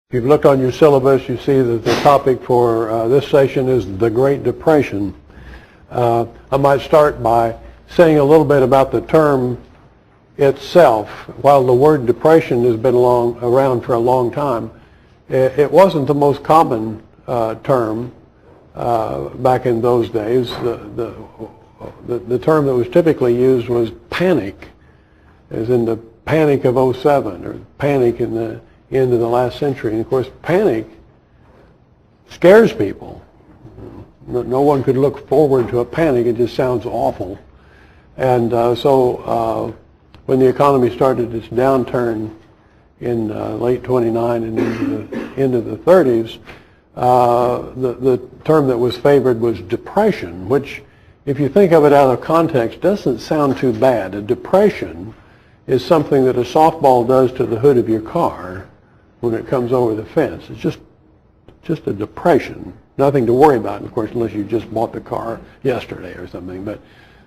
If you've looked on your syllabus, you see that the topic for this session is the Great Depression. I might start by saying a little bit about the term itself. While the word depression has been around for a long time, it wasn't the most common term back in those days. The term that was typically used was panic, as in the Panic of '07 or panic in the end of the last century. And of course, panic scares people. No one could look forward to a panic. It just sounds awful. And so when the economy started its downturn in late 29 and into the 30s, the term that was favored was depression, which, if you think of it out of context, doesn't sound too bad. A depression is something that a softball does to the hood of your car when it comes over the fence. It's just a depression. Nothing to worry about, of course, unless you just bought the car yesterday or something. But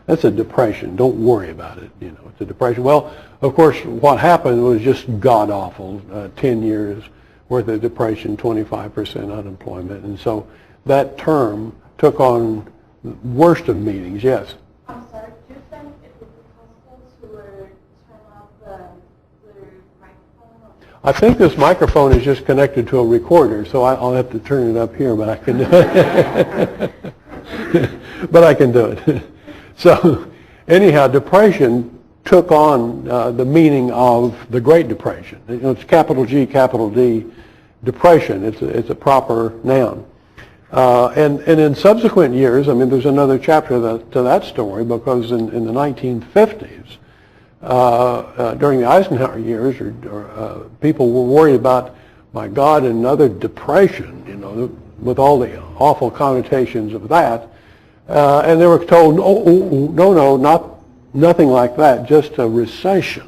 that's a depression. Don't worry about it. You know, it's a depression. Well, of course, what happened was just god-awful. 10 years worth of depression, 25% unemployment. And so that term took on the worst of meanings. Yes? I'm sorry, do you think it would be possible to turn off the microphone? I think this microphone is just connected to a recorder, so I'll have to turn it up here, but I can do it. But I can do it. So anyhow, depression took on the meaning of the Great Depression. You know, it's capital G, capital D, depression. It's a proper noun. And in subsequent years, I mean, there's another chapter to that story, because in the 1950s, during the Eisenhower years, people were worried about, my God, another depression, you know, with all the awful connotations of that. And they were told, no, nothing like that, just a recession,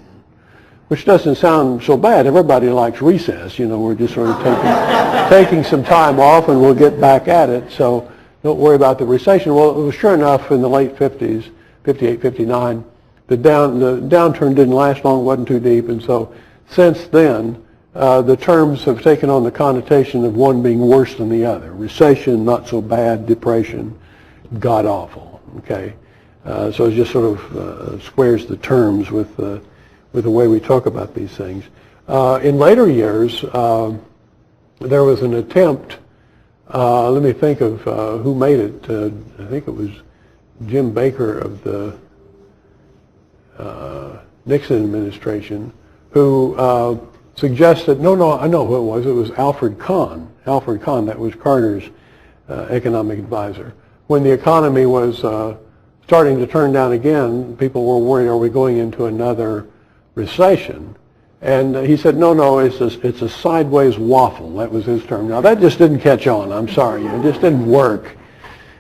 which doesn't sound so bad. Everybody likes recess. You know, we're just sort of taking some time off and we'll get back at it. So don't worry about the recession. Well, it was sure enough in the late 50s, 58, 59, the downturn didn't last long, wasn't too deep. And so since then, the terms have taken on the connotation of one being worse than the other. Recession, not so bad. Depression, god awful. Okay, so it just sort of squares the terms with the way we talk about these things. In later years, there was an attempt. Let me think of who made it. I think it was Jim Baker of the Nixon administration, who suggested. No, I know who it was. It was Alfred Kahn. Alfred Kahn, that was Carter's economic advisor. When the economy was starting to turn down again, people were worried, are we going into another recession? And he said, no, it's a sideways waffle. That was his term. Now, that just didn't catch on. I'm sorry. It just didn't work.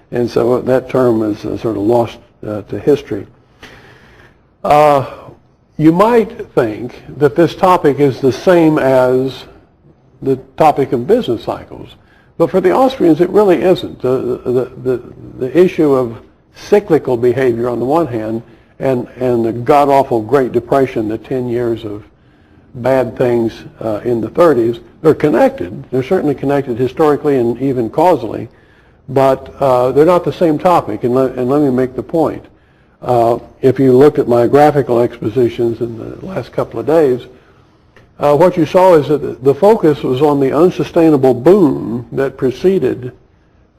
And so that term is sort of lost to history. You might think that this topic is the same as the topic of business cycles. But for the Austrians, it really isn't. The issue of cyclical behavior on the one hand, and the god-awful Great Depression, the 10 years of bad things in the 30s, they're connected. They're certainly connected historically and even causally, but they're not the same topic. And let me make the point. If you looked at my graphical expositions in the last couple of days, what you saw is that the focus was on the unsustainable boom that preceded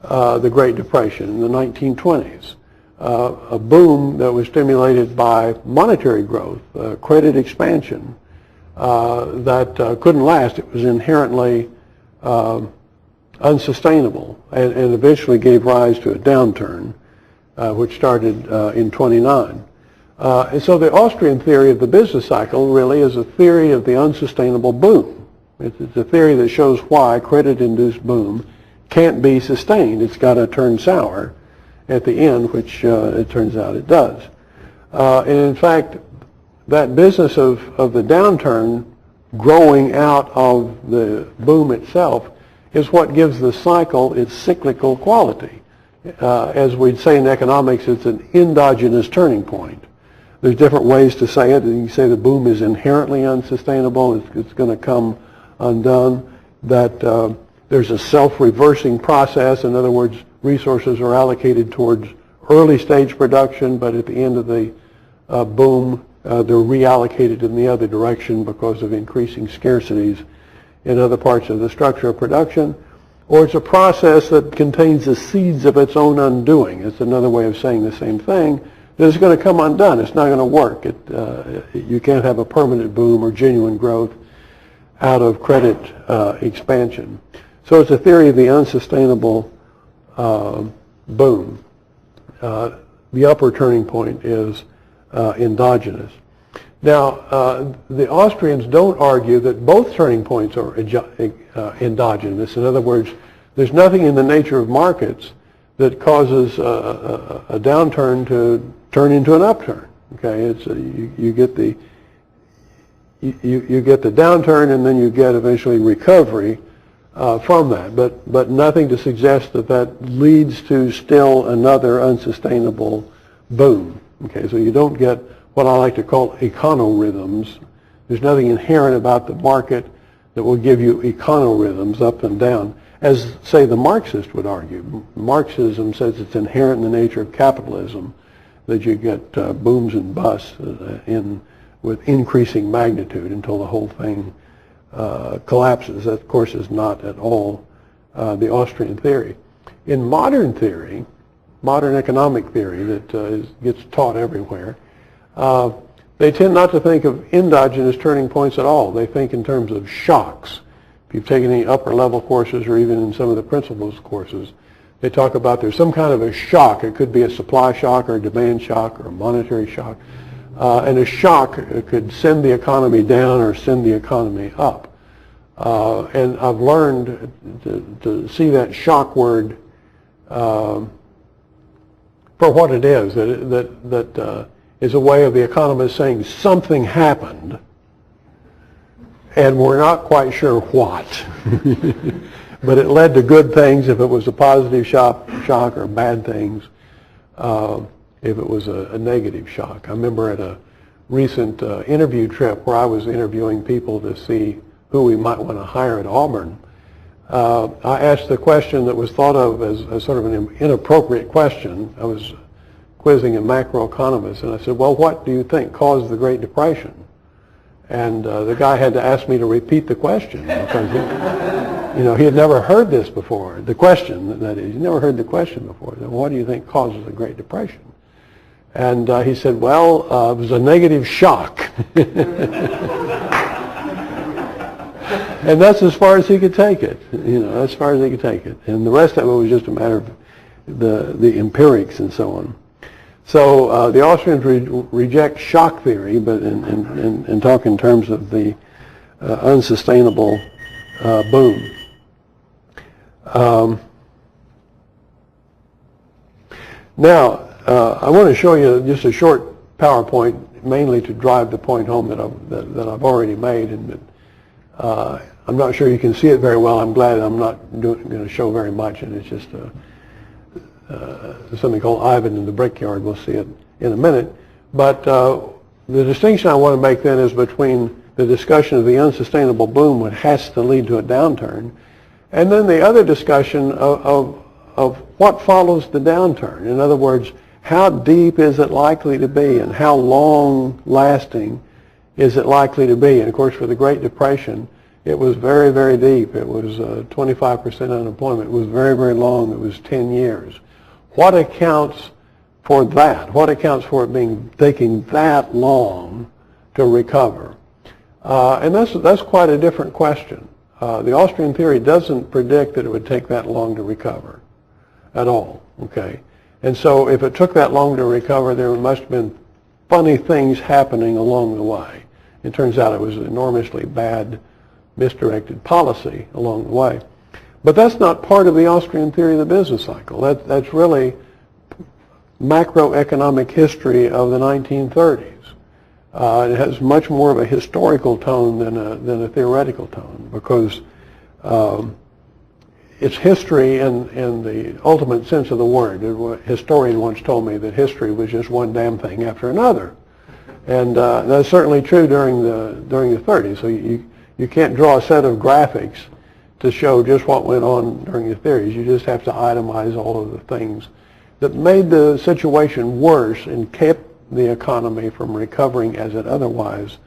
the Great Depression in the 1920s. A boom that was stimulated by monetary growth, credit expansion, that couldn't last. It was inherently unsustainable and eventually gave rise to a downturn, which started in 29. And so the Austrian theory of the business cycle really is a theory of the unsustainable boom. It's a theory that shows why credit-induced boom can't be sustained. It's got to turn sour at the end, which it turns out it does. And in fact, that business of the downturn growing out of the boom itself is what gives the cycle its cyclical quality. As we'd say in economics, it's an endogenous turning point. There's different ways to say it. You can say the boom is inherently unsustainable. It's going to come undone. that there's a self-reversing process. In other words, resources are allocated towards early stage production, but at the end of the boom, they're reallocated in the other direction because of increasing scarcities in other parts of the structure of production. Or it's a process that contains the seeds of its own undoing. It's another way of saying the same thing. That it's going to come undone. It's not going to work. You can't have a permanent boom or genuine growth out of credit expansion. So it's a theory of the unsustainable boom. The upper turning point is endogenous. Now, the Austrians don't argue that both turning points are endogenous. In other words, there's nothing in the nature of markets that causes a downturn to turn into an upturn. Okay, it's you get the downturn, and then you get eventually recovery from that. But nothing to suggest that leads to still another unsustainable boom. Okay, so you don't get what I like to call econorhythms. There's nothing inherent about the market that will give you econorhythms up and down, as, say, the Marxist would argue. Marxism says it's inherent in the nature of capitalism that you get booms and busts with increasing magnitude until the whole thing collapses. That, of course, is not at all the Austrian theory. In modern theory, modern economic theory that gets taught everywhere, they tend not to think of endogenous turning points at all. They think in terms of shocks. If you've taken any upper level courses or even in some of the principles courses, they talk about there's some kind of a shock. It could be a supply shock or a demand shock or a monetary shock. And a shock could send the economy down or send the economy up. And I've learned to see that shock word for what it is, that is a way of the economist saying something happened and we're not quite sure what. But it led to good things if it was a positive shock or bad things if it was a negative shock. I remember at a recent interview trip where I was interviewing people to see who we might want to hire at Auburn. I asked the question that was thought of as sort of an inappropriate question. I was quizzing a macroeconomist, and I said, well, what do you think caused the Great Depression? And the guy had to ask me to repeat the question because he had never heard this before. The question, that is, he never heard the question before. Said, well, what do you think causes the Great Depression? And he said, well, it was a negative shock. And that's as far as he could take it, as far as he could take it. And the rest of it was just a matter of the empirics and so on. So the Austrians reject shock theory, but and talk in terms of the unsustainable boom. Now, I want to show you just a short PowerPoint, mainly to drive the point home that I've already made, and I'm not sure you can see it very well. I'm glad I'm not going to show very much, and it's just something called Ivan in the Brickyard. We'll see it in a minute. But the distinction I want to make then is between the discussion of the unsustainable boom, which has to lead to a downturn, and then the other discussion of what follows the downturn. In other words, how deep is it likely to be, and how long-lasting is it likely to be? And of course, for the Great Depression, it was very, very deep. It was 25% unemployment. It was very, very long. It was 10 years. What accounts for that? What accounts for it taking that long to recover? And that's quite a different question. The Austrian theory doesn't predict that it would take that long to recover at all. Okay, and so if it took that long to recover, there must have been funny things happening along the way. It turns out it was an enormously bad, misdirected policy along the way. But that's not part of the Austrian theory of the business cycle. That's really macroeconomic history of the 1930s. It has much more of a historical tone than a theoretical tone, because it's history in the ultimate sense of the word. A historian once told me that history was just one damn thing after another. And that's certainly true during the 30s. So you can't draw a set of graphics to show just what went on during the theories. You just have to itemize all of the things that made the situation worse and kept the economy from recovering as it otherwise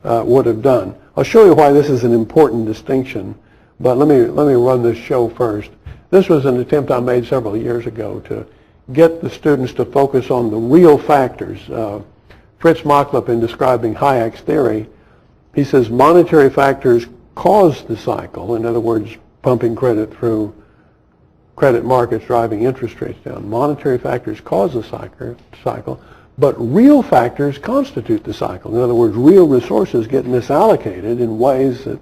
would have done. I'll show you why this is an important distinction, but let me run this show first. This was an attempt I made several years ago to get the students to focus on the real factors. Fritz Machlup, in describing Hayek's theory, he says monetary factors cause the cycle. In other words, pumping credit through credit markets, driving interest rates down. Monetary factors cause the cycle, but real factors constitute the cycle. In other words, real resources get misallocated in ways that are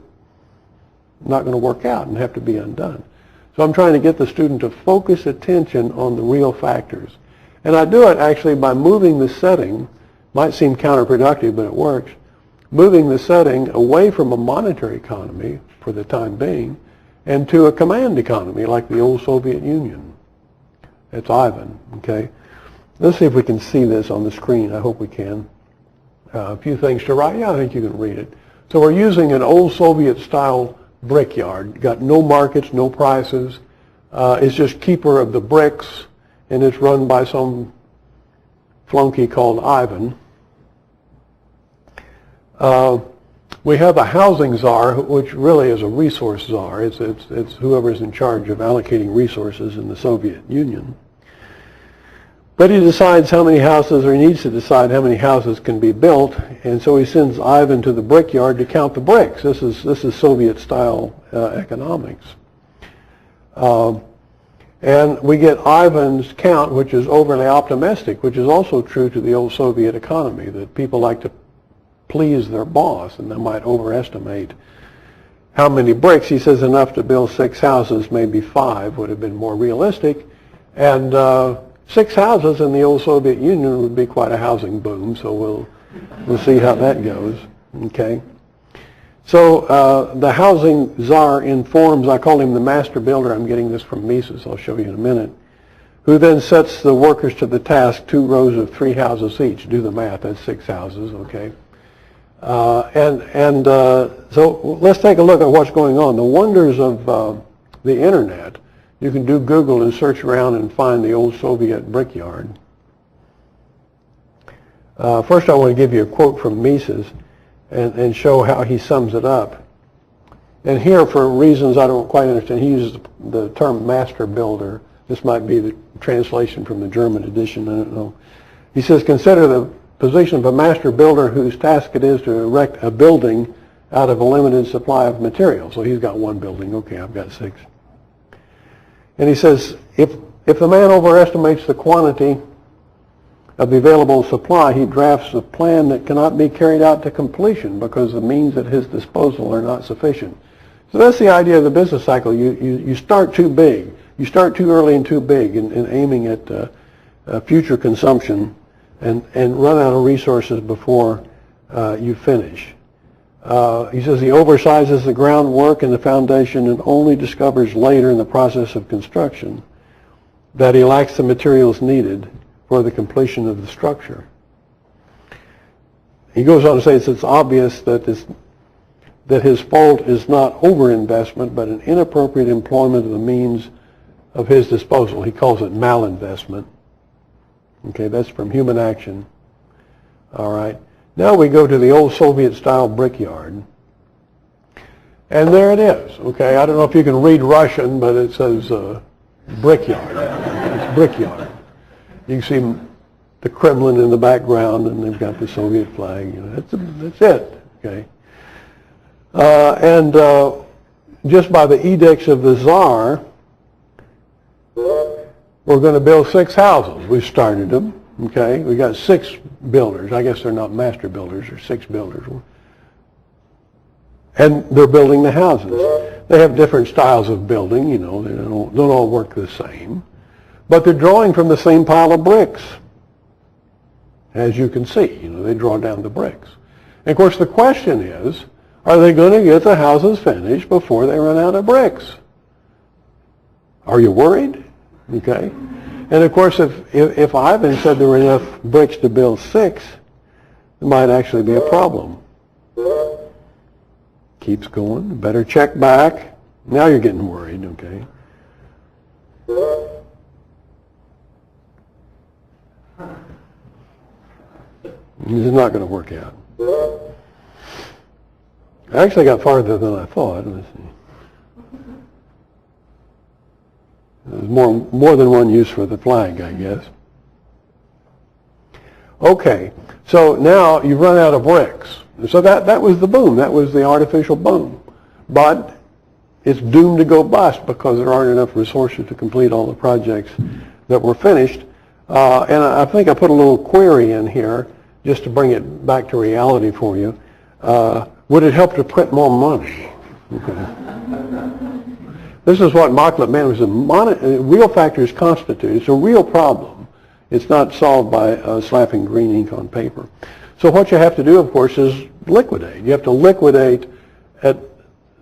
not going to work out and have to be undone. So I'm trying to get the student to focus attention on the real factors. And I do it actually by moving the setting. Might seem counterproductive, but it works. Moving the setting away from a monetary economy for the time being and to a command economy like the old Soviet Union. That's Ivan, okay? Let's see if we can see this on the screen. I hope we can. A few things to write. Yeah, I think you can read it. So we're using an old Soviet-style brickyard. Got no markets, no prices. It's just keeper of the bricks, and it's run by some flunky called Ivan. We have a housing czar, which really is a resource czar. It's whoever's in charge of allocating resources in the Soviet Union. But he decides how many houses, or he needs to decide how many houses can be built, and so he sends Ivan to the brickyard to count the bricks. This is Soviet-style economics. And we get Ivan's count, which is overly optimistic, which is also true to the old Soviet economy, that people like to please their boss, and they might overestimate how many bricks. He says enough to build 6 houses, maybe 5 would have been more realistic. And 6 houses in the old Soviet Union would be quite a housing boom, so we'll see how that goes. Okay. So the housing czar informs, I call him the master builder. I'm getting this from Mises, I'll show you in a minute, who then sets the workers to the task, 2 rows of 3 houses each. Do the math, that's 6 houses, okay. So let's take a look at what's going on. The wonders of the internet. You can do Google and search around and find the old Soviet brickyard. First I want to give you a quote from Mises and show how he sums it up. And here, for reasons I don't quite understand, he uses the term master builder. This might be the translation from the German edition, I don't know. He says, consider the position of a master builder whose task it is to erect a building out of a limited supply of material. So he's got 1 building. Okay, I've got 6. And he says, if the man overestimates the quantity of the available supply, he drafts a plan that cannot be carried out to completion because the means at his disposal are not sufficient. So that's the idea of the business cycle. You start too big. You start too early and too big in aiming at future consumption and run out of resources before you finish. He says he oversizes the groundwork and the foundation and only discovers later in the process of construction that he lacks the materials needed for the completion of the structure. He goes on to say it's obvious that his fault is not overinvestment but an inappropriate employment of the means of his disposal. He calls it malinvestment. Okay, that's from Human Action. All right. Now we go to the old Soviet-style brickyard. And there it is. Okay, I don't know if you can read Russian, but it says brickyard. It's brickyard. You can see the Kremlin in the background, and they've got the Soviet flag. You know, that's it. Okay. And just by the edicts of the Tsar, we're going to build 6 houses. We started them. Okay, we got 6 builders. I guess they're not master builders, they're 6 builders. And they're building the houses. They have different styles of building, you know, they don't all work the same. But they're drawing from the same pile of bricks. As you can see, you know, they draw down the bricks. And of course the question is, are they going to get the houses finished before they run out of bricks? Are you worried? Okay. And of course, if Ivan said there were enough bricks to build 6, it might actually be a problem. Keeps going. Better check back. Now you're getting worried, okay? This is not going to work out. I actually got farther than I thought. Let's see. There's more than one use for the flag, I guess. Okay, so now you've run out of bricks. So that was the boom. That was the artificial boom. But it's doomed to go bust because there aren't enough resources to complete all the projects that were finished. And I think I put a little query in here just to bring it back to reality for you. Would it help to print more money? Okay. This is what Marklet man was. Real factors constitute. It's a real problem. It's not solved by slapping green ink on paper. So what you have to do, of course, is liquidate. You have to liquidate at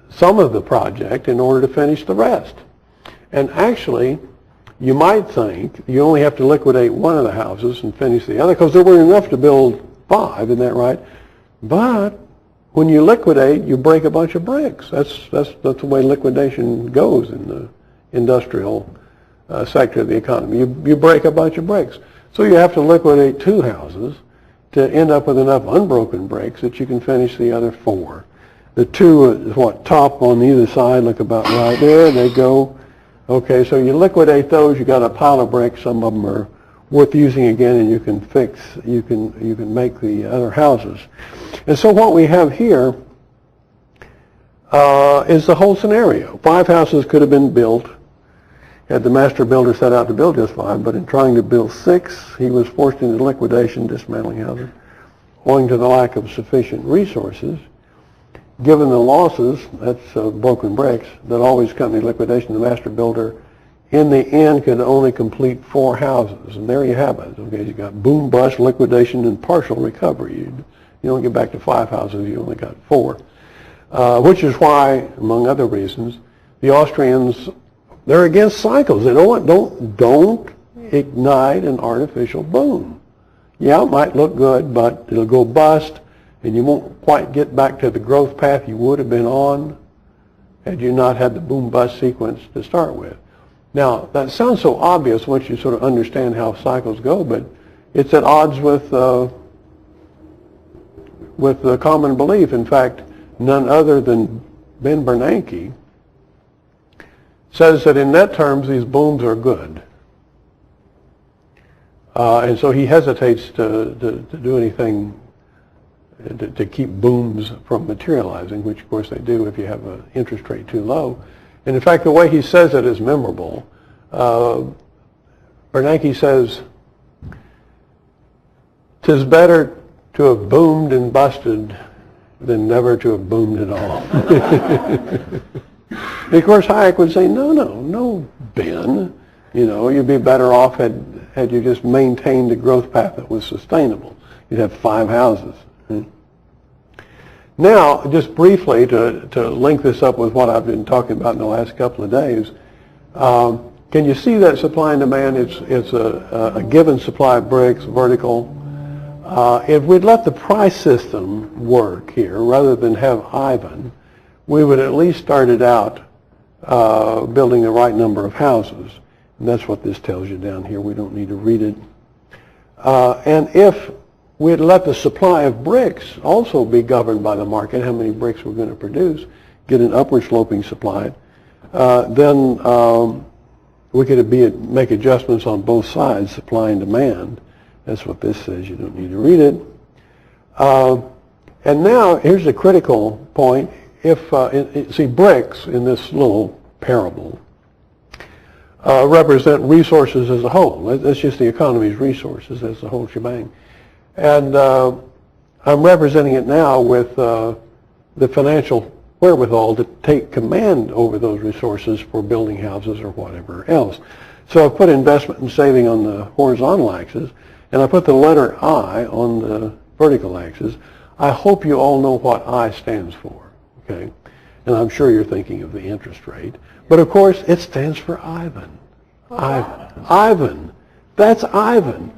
some of the project in order to finish the rest. And actually, you might think you only have to liquidate one of the houses and finish the other because there were enough to build 5, isn't that right? But when you liquidate, you break a bunch of bricks. That's the way liquidation goes in the industrial sector of the economy. You break a bunch of bricks. So you have to liquidate 2 houses to end up with enough unbroken bricks that you can finish the other 4. The 2 is what, top on either side, look about right there. They go. Okay, so you liquidate those. You got a pile of bricks. Some of them are worth using again, and you can make the other houses. And so what we have here is the whole scenario. 5 houses could have been built had the master builder set out to build just 5, but in trying to build 6, he was forced into liquidation, dismantling houses, owing to the lack of sufficient resources. Given the losses, that's broken bricks, that always accompany liquidation, the master builder in the end could only complete 4 houses. And there you have it. Okay, you got boom, bust, liquidation, and partial recovery. You don't get back to 5 houses, you only got 4. Which is why, among other reasons, the Austrians, they're against cycles. They don't ignite an artificial boom. Yeah, it might look good, but it'll go bust, and you won't quite get back to the growth path you would have been on had you not had the boom-bust sequence to start with. Now, that sounds so obvious once you sort of understand how cycles go, but it's at odds with the common belief. In fact, none other than Ben Bernanke says that in net terms, these booms are good. And so he hesitates to do anything to keep booms from materializing, which of course they do if you have an interest rate too low. And in fact, the way he says it is memorable. Bernanke says, "'Tis better to have boomed and busted than never to have boomed at all." And of course, Hayek would say, no, Ben. You'd be better off had you just maintained a growth path that was sustainable. You'd have 5 houses. Now, just briefly to link this up with what I've been talking about in the last couple of days, can you see that supply and demand? It's a given supply of bricks, vertical. If we'd let the price system work here rather than have Ivan, we would at least start it out building the right number of houses. And that's what this tells you down here. We don't need to read it. And if we'd let the supply of bricks also be governed by the market, how many bricks we're going to produce, get an upward sloping supply, then we could make adjustments on both sides, supply and demand. That's what this says. You don't need to read it. And now, here's the critical point. See, bricks in this little parable represent resources as a whole. That's just the economy's resources as the whole shebang. And I'm representing it now with the financial wherewithal to take command over those resources for building houses or whatever else. So I've put investment and saving on the horizontal axis, and I put the letter I on the vertical axis. I hope you all know what I stands for, okay? And I'm sure you're thinking of the interest rate. But of course, it stands for Ivan. Ivan. That's Ivan.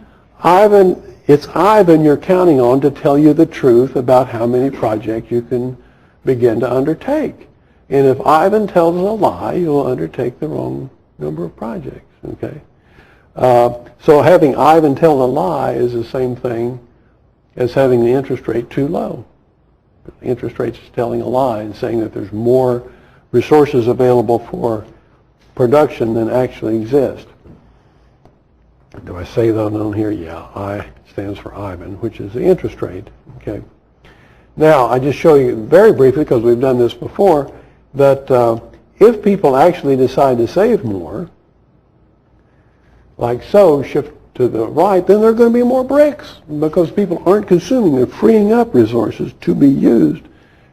It's Ivan you're counting on to tell you the truth about how many projects you can begin to undertake. And if Ivan tells a lie, you'll undertake the wrong number of projects, okay? So having Ivan tell a lie is the same thing as having the interest rate too low. The interest rate is telling a lie and saying that there's more resources available for production than actually exist. Do I say that on here? Yeah, I stands for Ivan, which is the interest rate, okay? Now, I just show you very briefly, because we've done this before, that if people actually decide to save more, like so, shift to the right, then there are going to be more bricks because people aren't consuming. They're freeing up resources to be used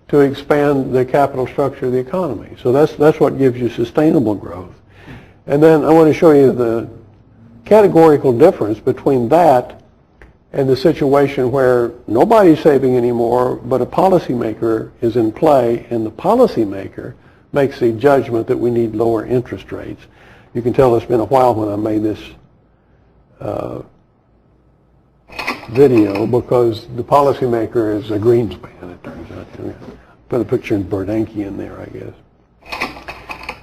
to expand the capital structure of the economy. So that's what gives you sustainable growth. And then I want to show you the categorical difference between that and the situation where nobody's saving anymore, but a policymaker is in play, and the policymaker makes the judgment that we need lower interest rates. You can tell it's been a while when I made this video, because the policymaker is a Greenspan, it turns out. Put a picture in Bernanke in there, I guess.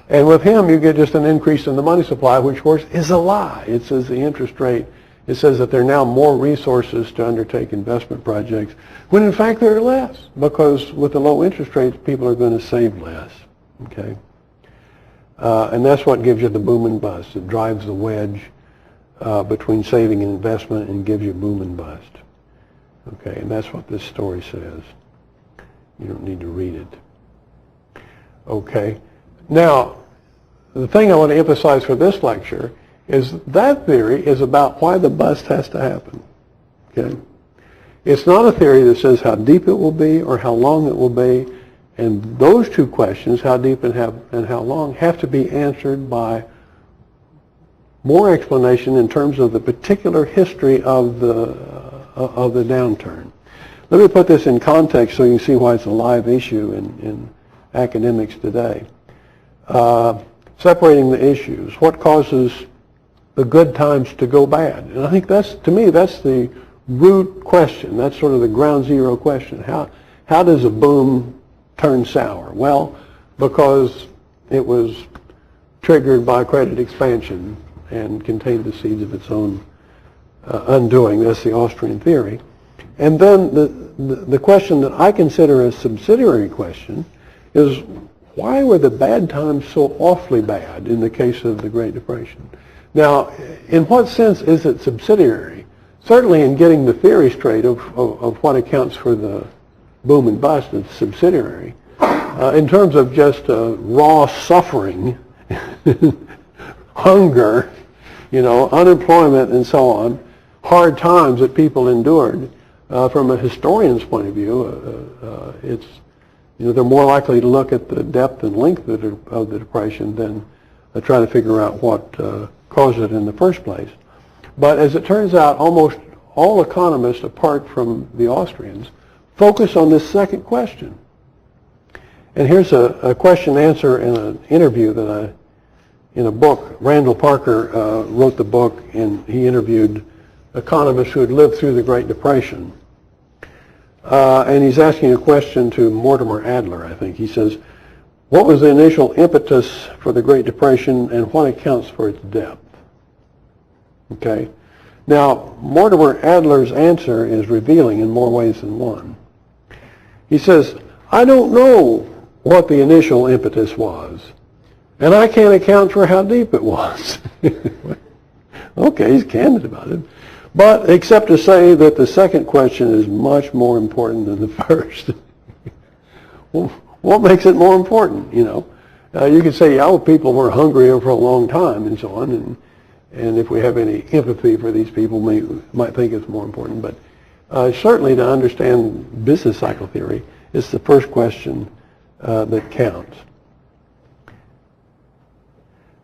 And with him, you get just an increase in the money supply, which, of course, is a lie. It says the interest rate, it says that there are now more resources to undertake investment projects, when in fact there are less, because with the low interest rates, people are going to save less, okay? And that's what gives you the boom and bust. It drives the wedge between saving and investment and gives you boom and bust. Okay, and that's what this story says. You don't need to read it. Okay, now the thing I want to emphasize for this lecture is that theory is about why the bust has to happen. Okay, it's not a theory that says how deep it will be or how long it will be, and those two questions, how deep and how long, have to be answered by more explanation in terms of the particular history of the downturn. Let me put this in context so you can see why it's a live issue in academics today. Separating the issues. What causes the good times to go bad? And I think to me, that's the root question. That's sort of the ground zero question. How does a boom turn sour? Well, because it was triggered by credit expansion and contained the seeds of its own undoing. That's the Austrian theory. And then the question that I consider a subsidiary question is, why were the bad times so awfully bad in the case of the Great Depression? Now, in what sense is it subsidiary? Certainly in getting the theory straight of what accounts for the boom and bust, it's subsidiary. In terms of just raw suffering, hunger, unemployment and so on, hard times that people endured, from a historian's point of view, it's, they're more likely to look at the depth and length of the Depression than try to figure out what caused it in the first place. But as it turns out, almost all economists, apart from the Austrians, focus on this second question. And here's a question and answer in an interview that in a book. Randall Parker wrote the book, and he interviewed economists who had lived through the Great Depression. And he's asking a question to Mortimer Adler, I think. He says, what was the initial impetus for the Great Depression and what accounts for its depth? Okay. Now, Mortimer Adler's answer is revealing in more ways than one. He says, I don't know what the initial impetus was, and I can't account for how deep it was. Okay, he's candid about it. But except to say that the second question is much more important than the first. Well, what makes it more important, You can say, people were hungry for a long time and so on, and if we have any empathy for these people, we might think it's more important. But certainly to understand business cycle theory, it's the first question that counts.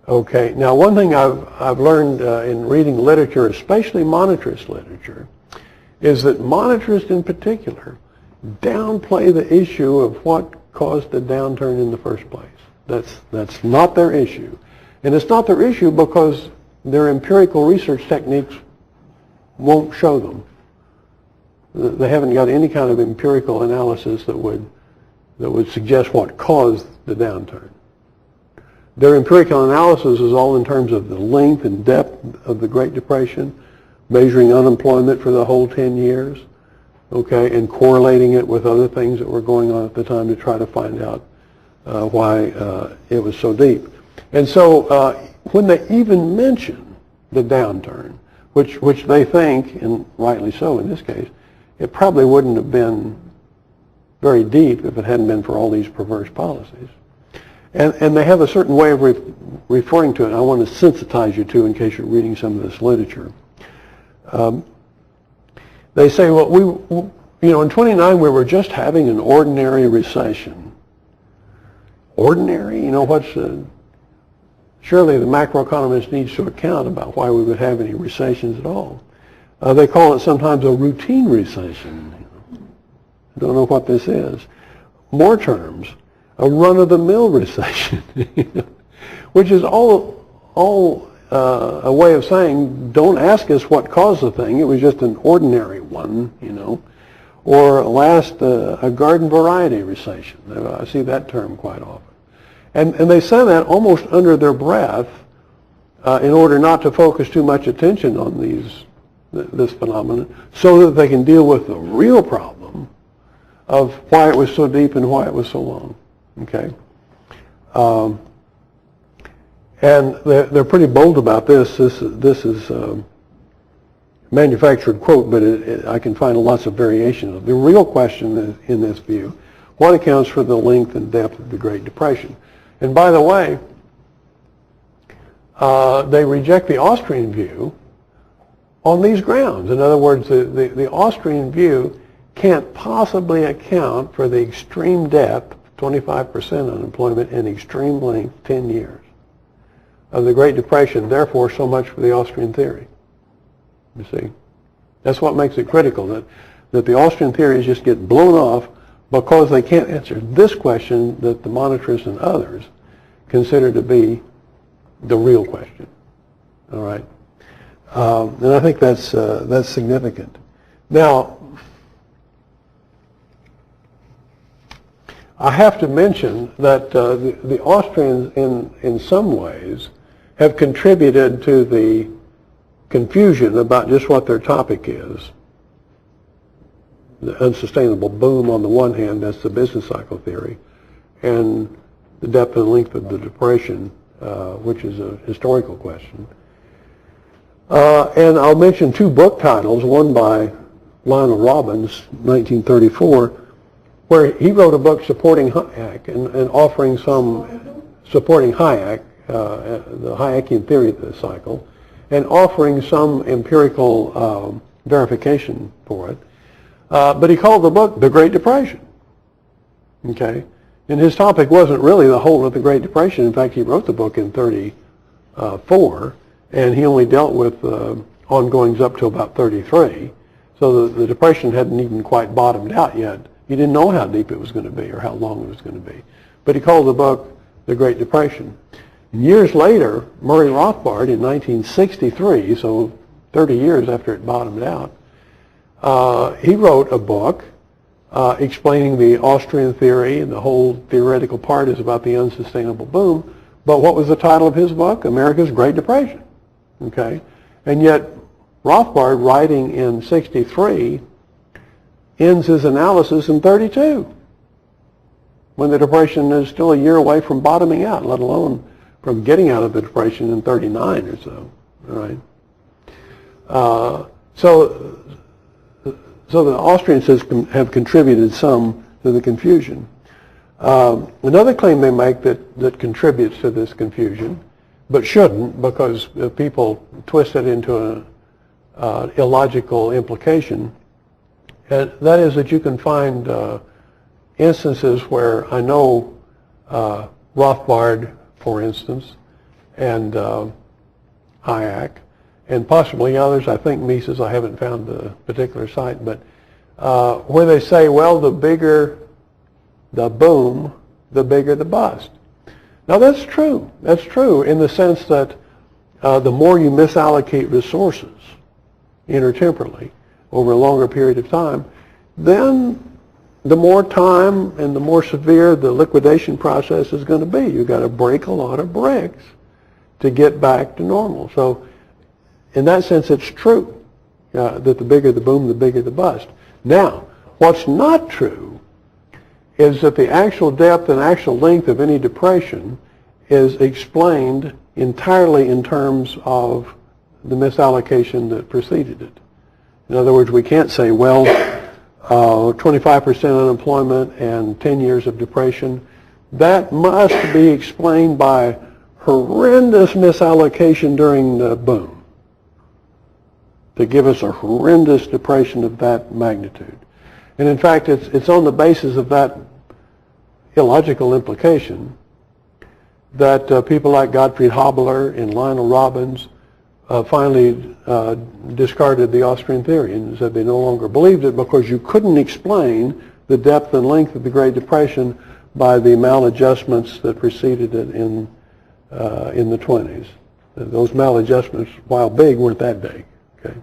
Okay, now one thing I've learned in reading literature, especially monetarist literature, is that monetarists in particular downplay the issue of what caused the downturn in the first place. That's not their issue. And it's not their issue because their empirical research techniques won't show them. They haven't got any kind of empirical analysis that would suggest what caused the downturn. Their empirical analysis is all in terms of the length and depth of the Great Depression, measuring unemployment for the whole 10 years, okay, and correlating it with other things that were going on at the time to try to find out why it was so deep. And so when they even mention the downturn, which they think, and rightly so in this case, it probably wouldn't have been very deep if it hadn't been for all these perverse policies. And they have a certain way of referring to it I want to sensitize you to in case you're reading some of this literature. They say, well, in 29 we were just having an ordinary recession. Ordinary? Surely the macroeconomist needs to account about why we would have any recessions at all. They call it sometimes a routine recession. I don't know what this is. More terms, a run-of-the-mill recession, which is all a way of saying, don't ask us what caused the thing. It was just an ordinary one, Or last, a garden variety recession. I see that term quite often. And they say that almost under their breath in order not to focus too much attention on this phenomenon so that they can deal with the real problem of why it was so deep and why it was so long. Okay? And they're pretty bold about this. This is a manufactured quote, but I can find lots of variations. The real question in this view, what accounts for the length and depth of the Great Depression? And by the way, they reject the Austrian view on these grounds. In other words, the Austrian view can't possibly account for the extreme depth, 25% unemployment, and extreme length, 10 years, of the Great Depression. Therefore, so much for the Austrian theory. You see? That's what makes it critical, that the Austrian theories just get blown off because they can't answer this question that the monetarists and others consider to be the real question. All right? And I think that's significant. Now, I have to mention that the Austrians, in some ways, have contributed to the confusion about just what their topic is. The unsustainable boom on the one hand, that's the business cycle theory, and the depth and length of the depression, which is a historical question. And I'll mention two book titles, one by Lionel Robbins, 1934, where he wrote a book supporting Hayek and offering some, supporting Hayek, the Hayekian theory of the cycle, and offering some empirical verification for it. But he called the book The Great Depression. Okay? And his topic wasn't really the whole of the Great Depression. In fact, he wrote the book in 34, and he only dealt with ongoings up to about 33. So the Depression hadn't even quite bottomed out yet. He didn't know how deep it was going to be or how long it was going to be. But he called the book The Great Depression. And years later, Murray Rothbard in 1963, so 30 years after it bottomed out, he wrote a book explaining the Austrian theory, and the whole theoretical part is about the unsustainable boom. But what was the title of his book? America's Great Depression. Okay? And yet, Rothbard, writing in 63, ends his analysis in 32, when the Depression is still a year away from bottoming out, let alone from getting out of the Depression in 39 or so. All right? So the Austrians have contributed some to the confusion. Another claim they make that contributes to this confusion, but shouldn't, because people twist it into an illogical implication, and that is that you can find instances where I know Rothbard, for instance, and Hayek, and possibly others, I think Mises, I haven't found the particular site, but where they say, well, the bigger the boom, the bigger the bust. Now that's true. That's true in the sense that the more you misallocate resources intertemporally over a longer period of time, then the more time and the more severe the liquidation process is going to be. You've got to break a lot of bricks to get back to normal. So in that sense, it's true that the bigger the boom, the bigger the bust. Now, what's not true is that the actual depth and actual length of any depression is explained entirely in terms of the misallocation that preceded it. In other words, we can't say, well, 25% unemployment and 10 years of depression, that must be explained by horrendous misallocation during the boom to give us a horrendous depression of that magnitude. And in fact, it's on the basis of that illogical implication that people like Gottfried Haberler and Lionel Robbins finally discarded the Austrian theory and said they no longer believed it because you couldn't explain the depth and length of the Great Depression by the maladjustments that preceded it in the 20s. Those maladjustments, while big, weren't that big. Okay.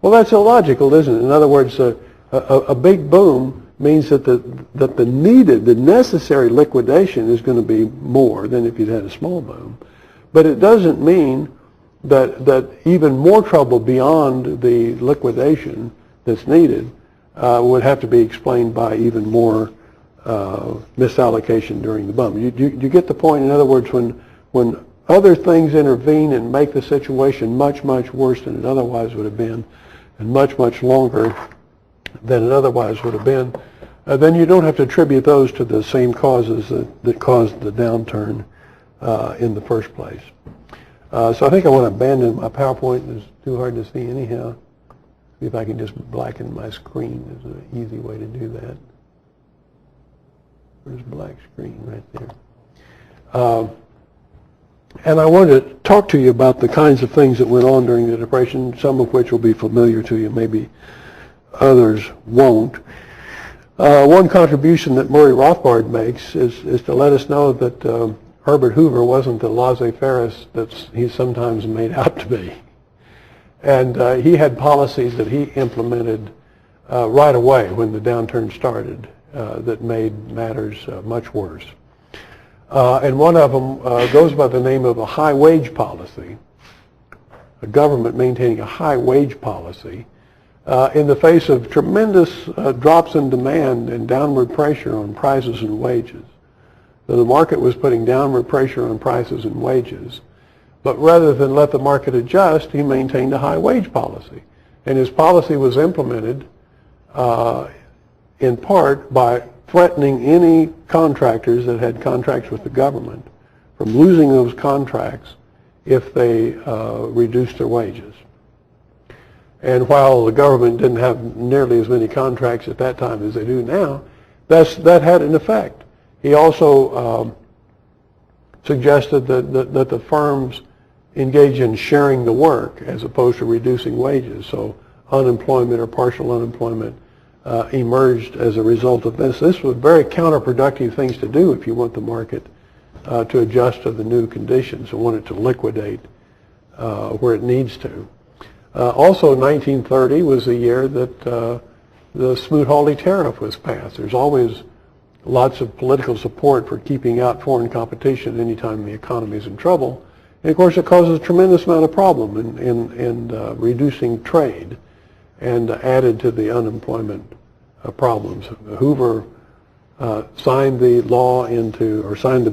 Well, that's illogical, isn't it? In other words, a big boom means that the necessary liquidation is going to be more than if you'd had a small boom. But it doesn't mean that even more trouble beyond the liquidation that's needed would have to be explained by even more misallocation during the boom. You get the point? In other words, when other things intervene and make the situation much, much worse than it otherwise would have been, and much, much longer than it otherwise would have been, then you don't have to attribute those to the same causes that caused the downturn in the first place. So I think I want to abandon my PowerPoint. It's too hard to see anyhow. See if I can just blacken my screen. There's an easy way to do that. There's black screen right there. And I want to talk to you about the kinds of things that went on during the Depression, some of which will be familiar to you, maybe others won't. One contribution that Murray Rothbard makes is to let us know that Herbert Hoover wasn't the laissez-faire that he's sometimes made out to be. And he had policies that he implemented right away when the downturn started that made matters much worse. And one of them goes by the name of a high wage policy, a government maintaining a high wage policy in the face of tremendous drops in demand and downward pressure on prices and wages. So the market was putting downward pressure on prices and wages, but rather than let the market adjust, he maintained a high wage policy. And his policy was implemented in part by threatening any contractors that had contracts with the government from losing those contracts if they reduced their wages. And while the government didn't have nearly as many contracts at that time as they do now, that had an effect. He also suggested that the firms engage in sharing the work as opposed to reducing wages. So unemployment or partial unemployment emerged as a result of this. This was very counterproductive things to do if you want the market to adjust to the new conditions and want it to liquidate where it needs to. Also, 1930 was the year that the Smoot-Hawley tariff was passed. There's always lots of political support for keeping out foreign competition anytime the economy is in trouble. And of course, it causes a tremendous amount of problem in reducing trade and added to the unemployment problems. Hoover signed the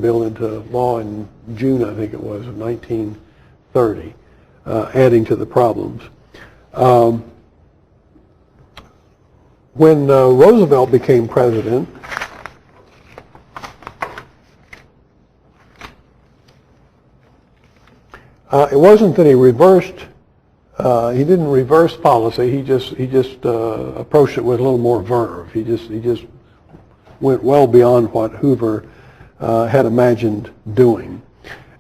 bill into law in June, I think it was, of 1930, adding to the problems. When Roosevelt became president, it wasn't that he didn't reverse policy. He just approached it with a little more verve. He just went well beyond what Hoover had imagined doing.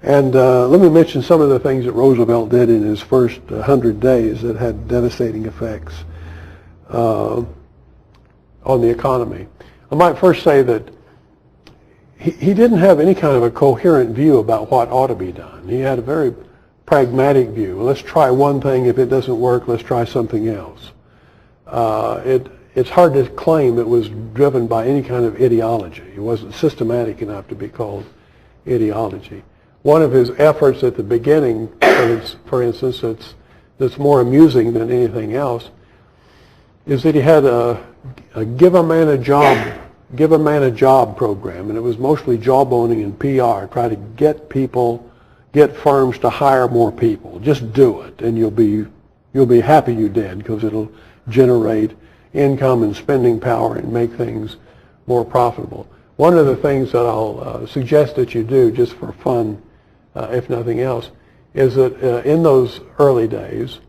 And let me mention some of the things that Roosevelt did in his first 100 days that had devastating effects on the economy. I might first say that he didn't have any kind of a coherent view about what ought to be done. He had a very pragmatic view. Let's try one thing. If it doesn't work, let's try something else. it's hard to claim it was driven by any kind of ideology. It wasn't systematic enough to be called ideology. One of his efforts at the beginning, for instance, that's more amusing than anything else, is that he had a give a man a job program, and it was mostly jawboning and PR, try to get firms to hire more people. Just do it, and you'll be happy you did, because it'll generate income and spending power and make things more profitable. One of the things that I'll suggest that you do just for fun, if nothing else, is that in those early days,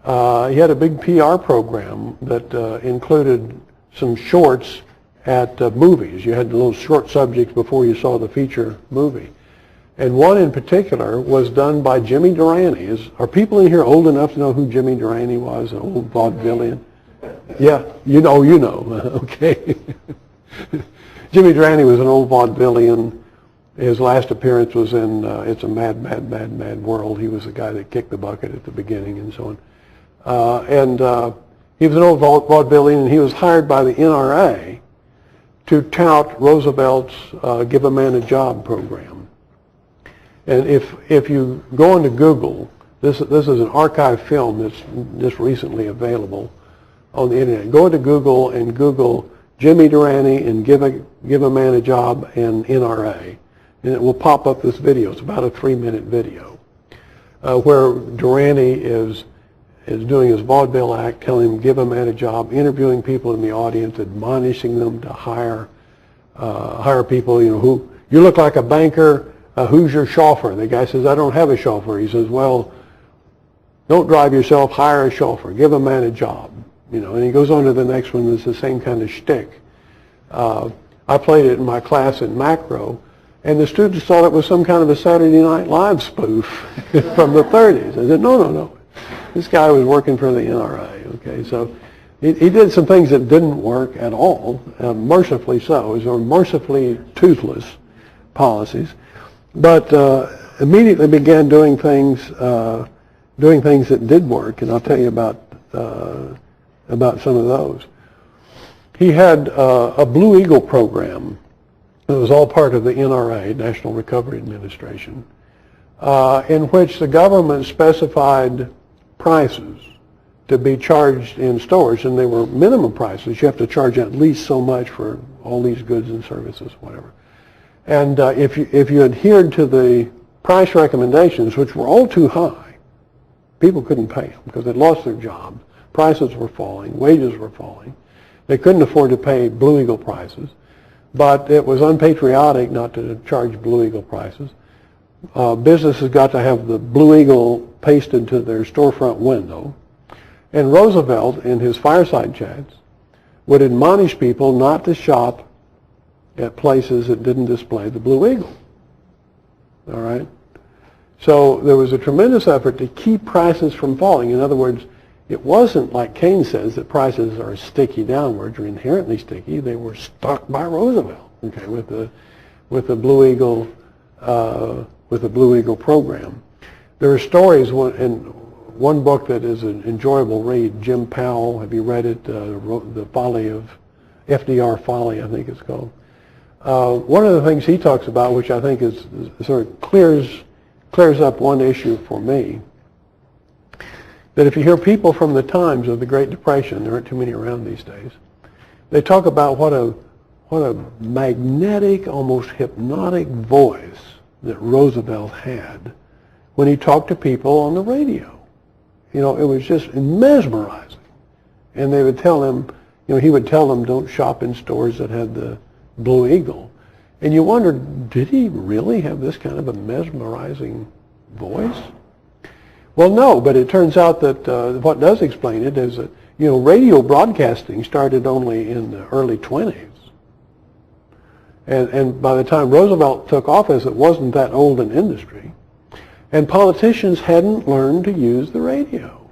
he had a big PR program that included some shorts at movies. You had the little short subjects before you saw the feature movie. And one in particular was done by Jimmy Durante. Are people in here old enough to know who Jimmy Durante was, an old vaudevillian? Yeah, you know, okay. Jimmy Durante was an old vaudevillian. His last appearance was in It's a Mad, Mad, Mad, Mad World. He was the guy that kicked the bucket at the beginning and so on. He was an old vaudevillian, and he was hired by the NRA to tout Roosevelt's Give a Man a Job program. And if you go into Google, this is an archive film that's just recently available on the internet. Go into Google and Google Jimmy Durante and Give a Man a Job and NRA, and it will pop up this video. It's about a 3-minute video where Durante is doing his vaudeville act, telling him give a man a job, interviewing people in the audience, admonishing them to hire people. You know, who you look like a banker. Who's your chauffeur? The guy says, I don't have a chauffeur. He says, well, don't drive yourself, hire a chauffeur. Give a man a job. You know, and he goes on to the next one. It's the same kind of shtick. I played it in my class in macro, and the students thought it was some kind of a Saturday Night Live spoof from the 30s. I said, no. This guy was working for the NRA. Okay, so he did some things that didn't work at all, mercifully so. These were mercifully toothless policies. But immediately began doing things that did work, and I'll tell you about some of those. He had a Blue Eagle program. It was all part of the NRA, National Recovery Administration, in which the government specified prices to be charged in stores, and they were minimum prices. You have to charge at least so much for all these goods and services, whatever. And if you adhered to the price recommendations, which were all too high, people couldn't pay them because they'd lost their jobs. Prices were falling, wages were falling. They couldn't afford to pay Blue Eagle prices, but it was unpatriotic not to charge Blue Eagle prices. Businesses got to have the Blue Eagle pasted to their storefront window. And Roosevelt, in his fireside chats, would admonish people not to shop at places that didn't display the Blue Eagle. All right? So there was a tremendous effort to keep prices from falling. In other words, it wasn't like Keynes says that prices are sticky downwards or inherently sticky. They were stuck by Roosevelt, okay, with the Blue Eagle program. There are stories in one book that is an enjoyable read. Jim Powell, have you read it? The Folly of Fdr, Folly, I think it's called. One of the things he talks about, which I think is sort of clears up one issue for me, that if you hear people from the times of the Great Depression, there aren't too many around these days, they talk about what a magnetic, almost hypnotic voice that Roosevelt had when he talked to people on the radio. You know, it was just mesmerizing. And they would tell him, you know, he would tell them, don't shop in stores that had the Blue Eagle. And you wondered, did he really have this kind of a mesmerizing voice? Well, no, but it turns out that what does explain it is that, you know, radio broadcasting started only in the early 20s. And by the time Roosevelt took office, it wasn't that old an industry. And politicians hadn't learned to use the radio.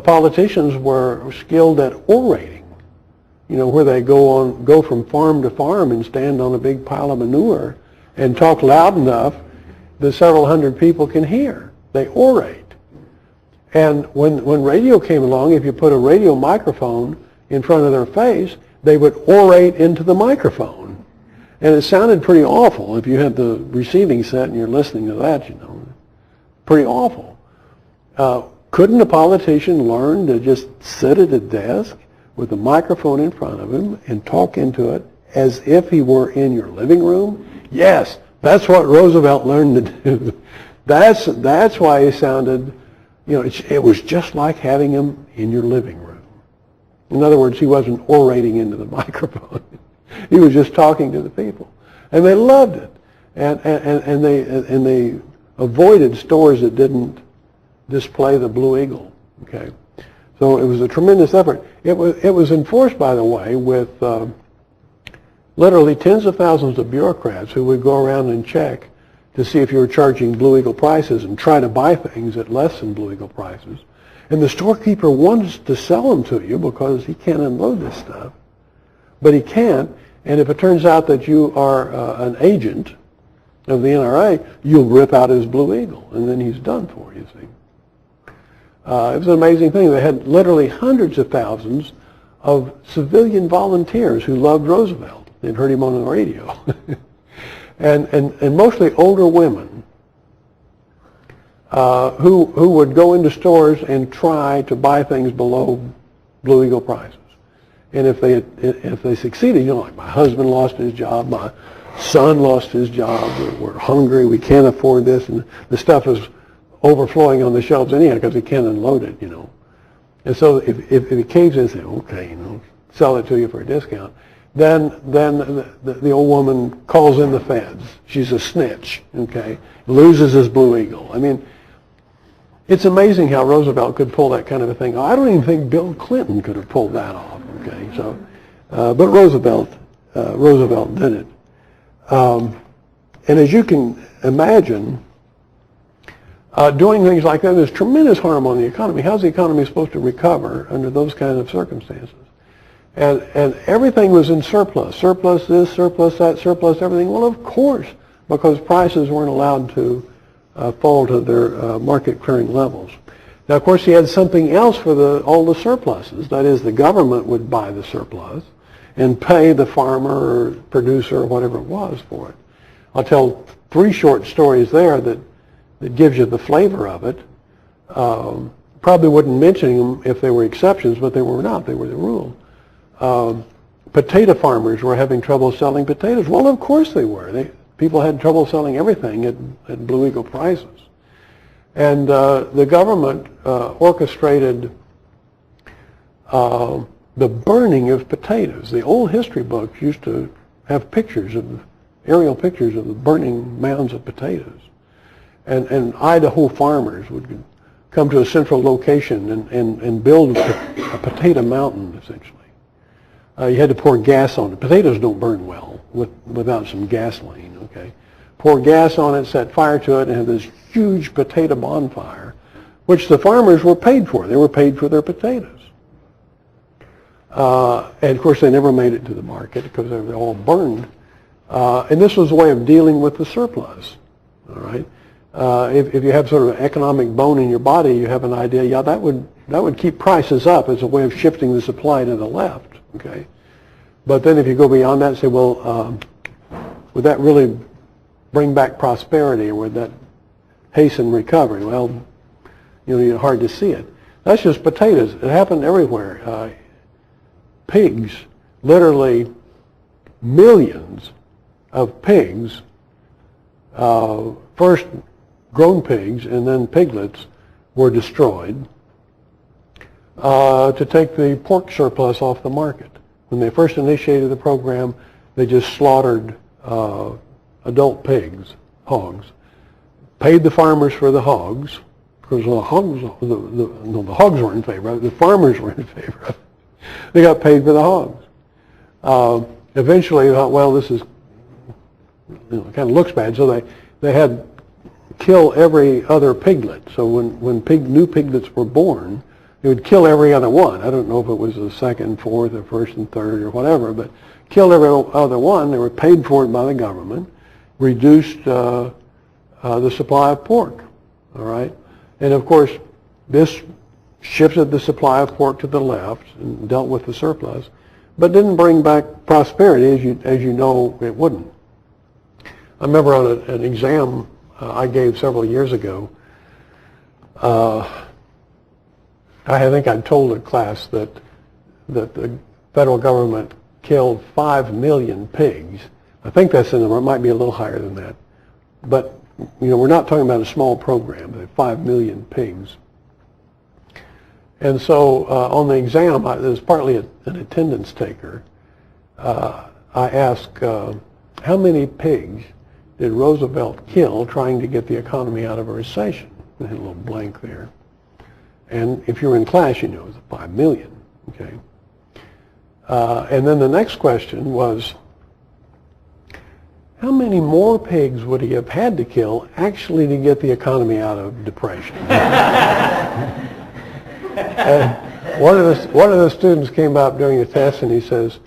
Politicians were skilled at orating, you know, where they go from farm to farm and stand on a big pile of manure and talk loud enough that several hundred people can hear. They orate. And when radio came along, if you put a radio microphone in front of their face, they would orate into the microphone. And it sounded pretty awful if you had the receiving set and you're listening to that, you know. Pretty awful. Couldn't a politician learn to just sit at a desk with a microphone in front of him and talk into it as if he were in your living room? Yes, that's what Roosevelt learned to do. That's why he sounded, you know, it was just like having him in your living room. In other words, he wasn't orating into the microphone. He was just talking to the people. And they loved it. And they avoided stores that didn't display the Blue Eagle. Okay, so it was a tremendous effort. It was enforced, by the way, with literally tens of thousands of bureaucrats who would go around and check to see if you were charging Blue Eagle prices and try to buy things at less than Blue Eagle prices. And the storekeeper wants to sell them to you because he can't unload this stuff, but he can't. And if it turns out that you are an agent of the NRA, you'll rip out his Blue Eagle, and then he's done for you, see. It was an amazing thing. They had literally hundreds of thousands of civilian volunteers who loved Roosevelt. They'd heard him on the radio. and mostly older women who would go into stores and try to buy things below Blue Eagle prices. And if they succeeded, you know, like my husband lost his job, my son lost his job, we're hungry, we can't afford this, and the stuff is overflowing on the shelves anyhow because he can't unload it, you know. And so if he caves in and says, okay, you know, sell it to you for a discount, then the old woman calls in the feds. She's a snitch, okay, loses his Blue Eagle. I mean, it's amazing how Roosevelt could pull that kind of a thing. I don't even think Bill Clinton could have pulled that off, okay. So, but Roosevelt did it. And as you can imagine, doing things like that, there's tremendous harm on the economy. How's the economy supposed to recover under those kinds of circumstances? And everything was in surplus. Surplus this, surplus that, surplus everything. Well, of course, because prices weren't allowed to fall to their market clearing levels. Now, of course, he had something else for all the surpluses. That is, the government would buy the surplus and pay the farmer or producer or whatever it was for it. I'll tell 3 short stories there that gives you the flavor of it. Probably wouldn't mention them if they were exceptions, but they were not. They were the rule. Potato farmers were having trouble selling potatoes. Well, of course they were. People had trouble selling everything at Blue Eagle prices. And the government orchestrated the burning of potatoes. The old history books used to have aerial pictures of the burning mounds of potatoes. And Idaho farmers would come to a central location and build a potato mountain, essentially. You had to pour gas on it. Potatoes don't burn well without some gasoline, okay? Pour gas on it, set fire to it, and have this huge potato bonfire, which the farmers were paid for. They were paid for their potatoes. And of course, they never made it to the market because they were all burned. And this was a way of dealing with the surplus, all right? If you have sort of an economic bone in your body, you have an idea, yeah, that would keep prices up as a way of shifting the supply to the left, okay? But then if you go beyond that and say, well, would that really bring back prosperity, or would that hasten recovery? Well, you know, it's hard to see it. That's just potatoes. It happened everywhere. Pigs, literally millions of pigs, first grown pigs and then piglets, were destroyed to take the pork surplus off the market. When they first initiated the program, they just slaughtered adult pigs, hogs, paid the farmers for the hogs, because the hogs were in favor of it, the farmers were in favor of it. They got paid for the hogs. Eventually they thought, well, this is, you know, kind of looks bad, so they had kill every other piglet. So when new piglets were born, they would kill every other one. I don't know if it was the second, fourth, or first and third, or whatever, but kill every other one. They were paid for it by the government, reduced the supply of pork, all right? And of course, this shifted the supply of pork to the left and dealt with the surplus, but didn't bring back prosperity as you know it wouldn't. I remember on an exam I gave several years ago, I think I told a class that the federal government killed 5 million pigs. I think that's the number. It might be a little higher than that. But, we're not talking about a small program, 5 million pigs. And so on the exam, it was partly an attendance taker. I asked, how many pigs did Roosevelt kill trying to get the economy out of a recession? I had a little blank there. And if you were in class, it was 5 million, okay? And then the next question was, how many more pigs would he have had to kill actually to get the economy out of depression? And one of the students came up during the test and he says,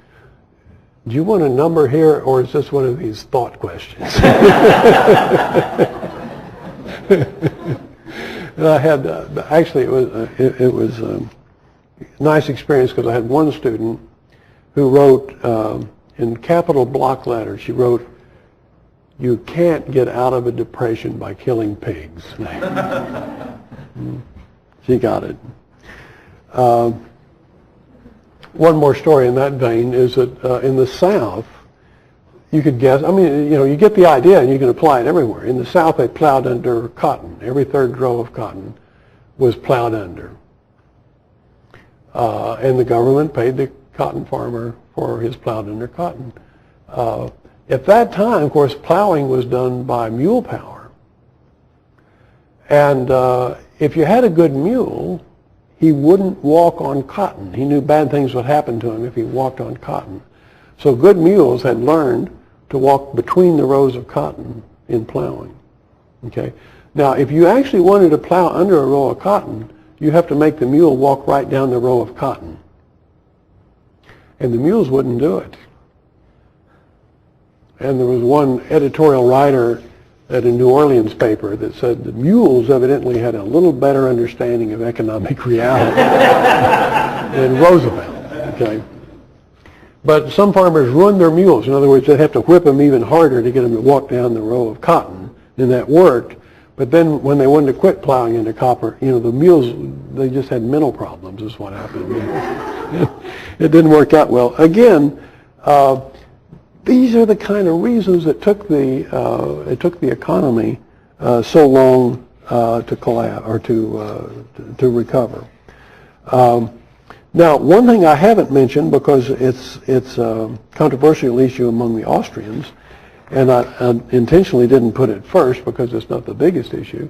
do you want a number here, or is this one of these thought questions? And I had, actually it was a nice experience because I had one student who wrote in capital block letters, she wrote, you can't get out of a depression by killing pigs. She got it. One more story in that vein is that in the South, you could guess, you get the idea and you can apply it everywhere. In the South, they plowed under cotton. Every third row of cotton was plowed under. And the government paid the cotton farmer for his plowed under cotton. At that time, of course, plowing was done by mule power. And if you had a good mule, he wouldn't walk on cotton. He knew bad things would happen to him if he walked on cotton. So good mules had learned to walk between the rows of cotton in plowing. Okay. Now, if you actually wanted to plow under a row of cotton, you have to make the mule walk right down the row of cotton. And the mules wouldn't do it. And there was one editorial writer at a New Orleans paper that said the mules evidently had a little better understanding of economic reality than Roosevelt. Okay. But some farmers ruined their mules. In other words, they'd have to whip them even harder to get them to walk down the row of cotton, and that worked. But then when they wanted to quit plowing into copper, the mules, they just had mental problems is what happened. It didn't work out well. Again, these are the kind of reasons that took the economy so long to collapse or to recover. Now, one thing I haven't mentioned because it's a controversial issue among the Austrians, and I intentionally didn't put it first because it's not the biggest issue,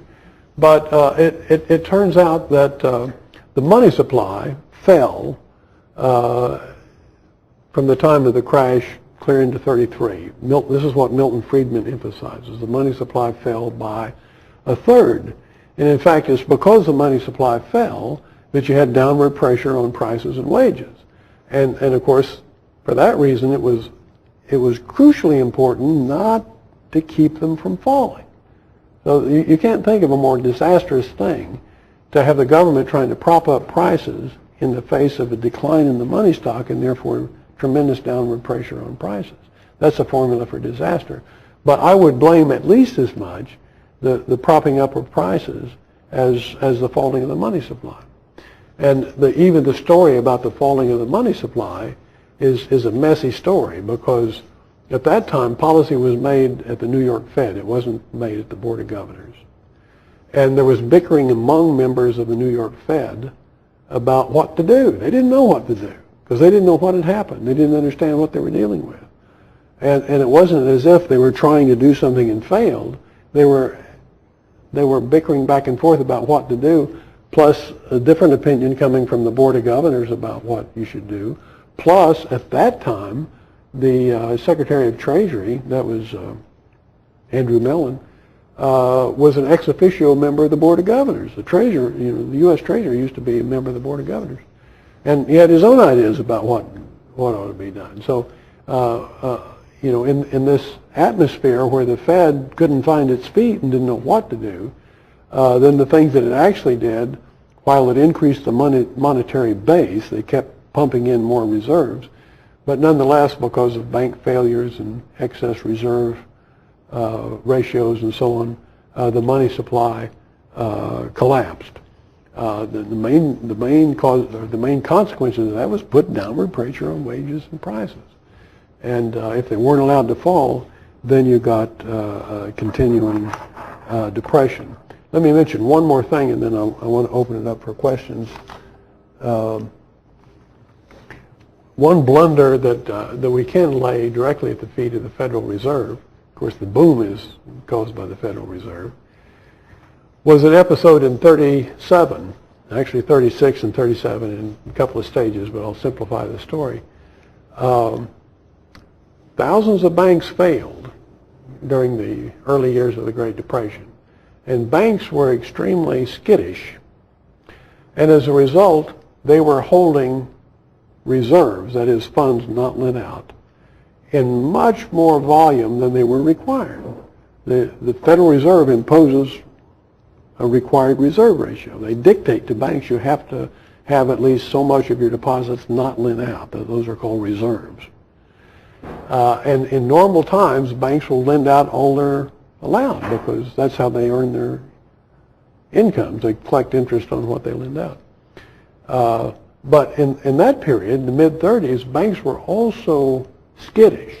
but it turns out that the money supply fell from the time of the crash clear into 33. This is what Milton Friedman emphasizes. The money supply fell by a third. And in fact, it's because the money supply fell that you had downward pressure on prices and wages. And of course, for that reason, it was crucially important not to keep them from falling. So you can't think of a more disastrous thing to have the government trying to prop up prices in the face of a decline in the money stock and therefore tremendous downward pressure on prices. That's a formula for disaster. But I would blame at least as much the propping up of prices as the falling of the money supply. And even the story about the falling of the money supply is a messy story because at that time policy was made at the New York Fed. It wasn't made at the Board of Governors. And there was bickering among members of the New York Fed about what to do. They didn't know what to do because they didn't know what had happened. They didn't understand what they were dealing with. And it wasn't as if they were trying to do something and failed. They were bickering back and forth about what to do, plus a different opinion coming from the Board of Governors about what you should do. Plus, at that time, the Secretary of Treasury, that was Andrew Mellon, was an ex officio member of the Board of Governors. The Treasurer, the U.S. Treasurer used to be a member of the Board of Governors. And he had his own ideas about what ought to be done. So, in this atmosphere where the Fed couldn't find its feet and didn't know what to do, then the things that it actually did, while it increased the monetary base, they kept pumping in more reserves. But nonetheless, because of bank failures and excess reserve ratios and so on, the money supply collapsed. The main cause, or the main consequences of that was put downward pressure on wages and prices. And if they weren't allowed to fall, then you got continuing depression. Let me mention one more thing, and then I want to open it up for questions. One blunder that we can lay directly at the feet of the Federal Reserve, of course the boom is caused by the Federal Reserve, was an episode in 37, actually 36 and 37 in a couple of stages, but I'll simplify the story. Thousands of banks failed during the early years of the Great Depression, and banks were extremely skittish, and as a result they were holding reserves, that is funds not lent out, in much more volume than they were required. The Federal Reserve imposes a required reserve ratio. They dictate to banks you have to have at least so much of your deposits not lent out. Those are called reserves. And in normal times, banks will lend out all they're allowed because that's how they earn their incomes. They collect interest on what they lend out. But in that period, the mid-30s, banks were also skittish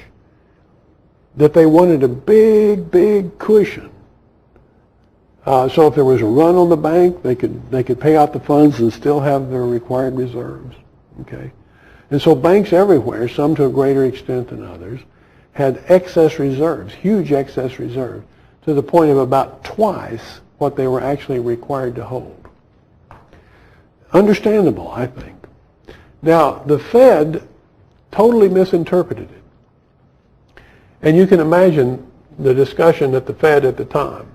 that they wanted a big, big cushion. So if there was a run on the bank, they could pay out the funds and still have their required reserves. Okay, and so banks everywhere, some to a greater extent than others, had excess reserves, huge excess reserves, to the point of about twice what they were actually required to hold. Understandable, I think. Now, the Fed totally misinterpreted it. And you can imagine the discussion at the Fed at the time.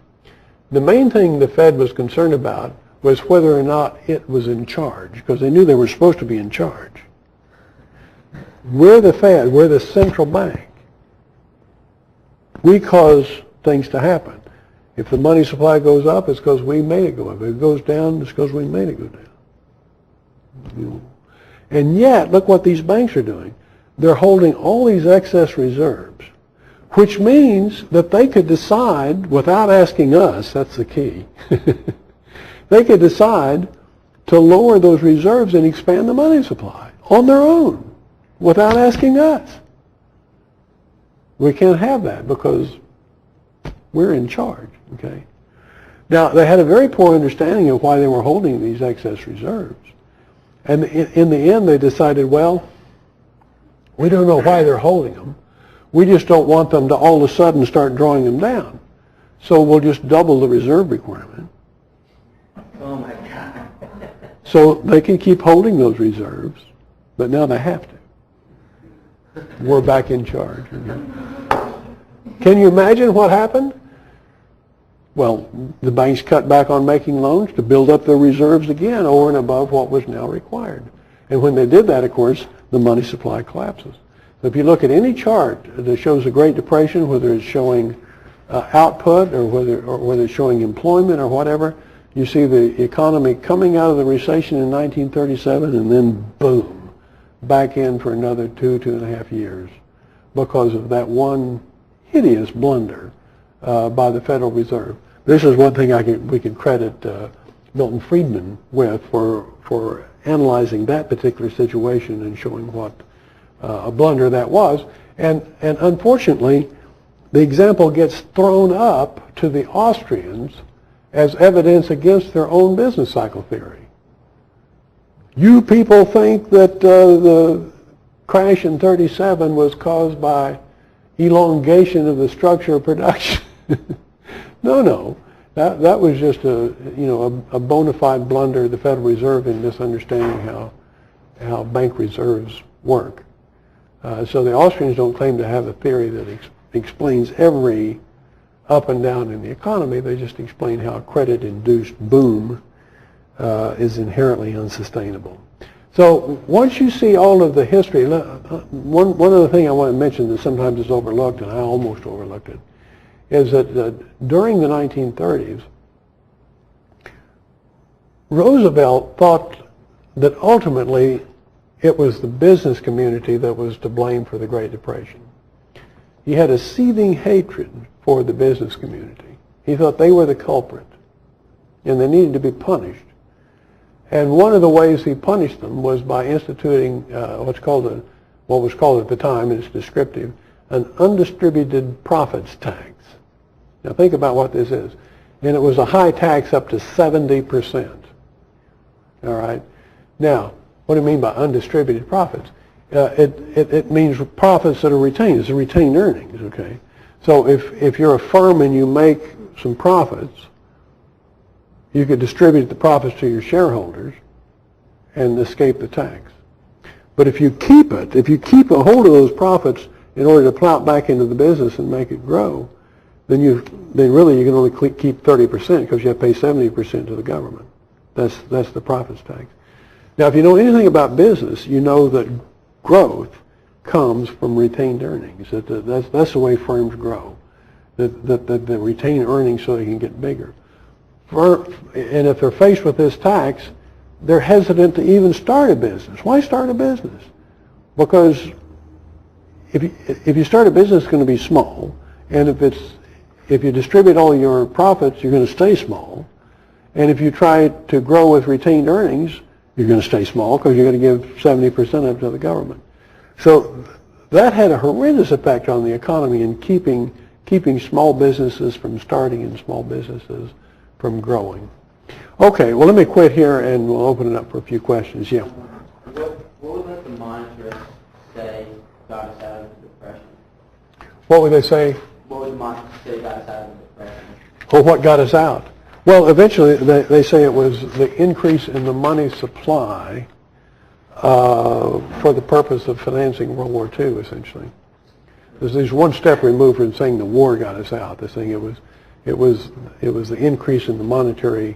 The main thing the Fed was concerned about was whether or not it was in charge, because they knew they were supposed to be in charge. We're the Fed, we're the central bank. We cause things to happen. If the money supply goes up, it's because we made it go up. If it goes down, it's because we made it go down. And yet, look what these banks are doing. They're holding all these excess reserves, which means that they could decide, without asking us, that's the key, they could decide to lower those reserves and expand the money supply on their own, without asking us. We can't have that because we're in charge, okay? Now, they had a very poor understanding of why they were holding these excess reserves. And in the end, they decided, well, we don't know why they're holding them. We just don't want them to all of a sudden start drawing them down. So we'll just double the reserve requirement. Oh, my God. So they can keep holding those reserves, but now they have to. We're back in charge. Can you imagine what happened? Well, the banks cut back on making loans to build up their reserves again over and above what was now required. And when they did that, of course, the money supply collapses. So if you look at any chart that shows the Great Depression, whether it's showing output or whether it's showing employment or whatever, you see the economy coming out of the recession in 1937 and then boom, back in for another 2.5 years because of that one hideous blunder by the Federal Reserve. This is one thing we can credit Milton Friedman with for analyzing that particular situation and showing what a blunder that was. And unfortunately, the example gets thrown up to the Austrians as evidence against their own business cycle theory. You people think that the crash in 37 was caused by elongation of the structure of production. No. That was just a bona fide blunder of the Federal Reserve in misunderstanding how bank reserves work. So the Austrians don't claim to have a theory that explains every up and down in the economy. They just explain how a credit-induced boom is inherently unsustainable. So once you see all of the history, one other thing I want to mention that sometimes is overlooked, and I almost overlooked it, is that during the 1930s, Roosevelt thought that ultimately it was the business community that was to blame for the Great Depression. He had a seething hatred for the business community. He thought they were the culprit, and they needed to be punished. And one of the ways he punished them was by instituting what was called at the time, and it's descriptive, an Undistributed Profits Tax. Now think about what this is. And it was a high tax up to 70%. All right. Now, what do you mean by undistributed profits? It means profits that are retained. It's retained earnings, okay? So if you're a firm and you make some profits, you could distribute the profits to your shareholders and escape the tax. But if you keep a hold of those profits in order to plow it back into the business and make it grow, then really you can only keep 30% because you have to pay 70% to the government. That's the profits tax. Now, if you know anything about business, you know that growth comes from retained earnings. That's the way firms grow. That they retain earnings so they can get bigger. And if they're faced with this tax, they're hesitant to even start a business. Why start a business? Because if you start a business, it's going to be small, and if you distribute all your profits, you're going to stay small. And if you try to grow with retained earnings, you're going to stay small because you're going to give 70% up to the government. So that had a horrendous effect on the economy in keeping small businesses from starting and small businesses from growing. Okay, well, let me quit here and we'll open it up for a few questions. Yeah. What would the monetarists say got us out of the Depression? What would they say? What would the monetarists say got us out of the Depression? Or what got us out? Well, eventually they say it was the increase in the money supply for the purpose of financing World War II, essentially. There's one step removed from saying the war got us out. They're saying it was the increase in the monetary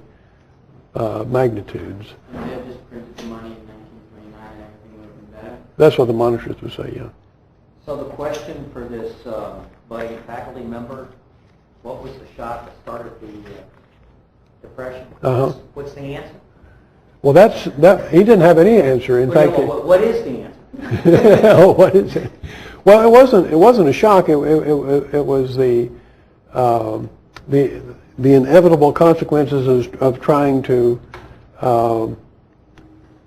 magnitudes. And they had just printed the money in 1929 and everything would have been better? That's what the monetarists would say, yeah. So the question for this budding faculty member, what was the shock that started the Depression? What's the answer? Well, he didn't have any answer. In fact, what is the answer? Oh, what is it? Well, it wasn't a shock. It was the inevitable consequences of trying to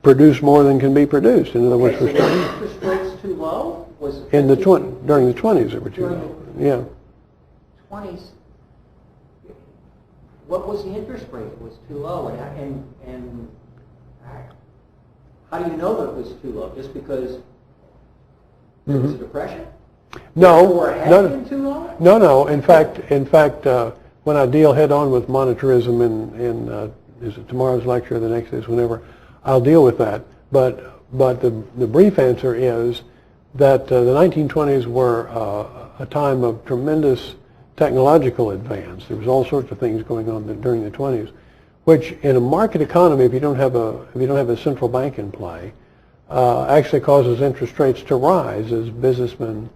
produce more than can be produced. In other words, Okay, so were interest rates too low? during the 20s they were too low. Yeah. 20s. What was the interest rate? It was too low, and how do you know that it was too low? Just because it was a depression? No, Too low? no. In fact, when I deal head on with monetarism in is it tomorrow's lecture or the next is whenever, I'll deal with that. But the brief answer is that the 1920s were a time of tremendous technological advance. There was all sorts of things going on during the 20s, which in a market economy, if you don't have a central bank in play, actually causes interest rates to rise as businessmen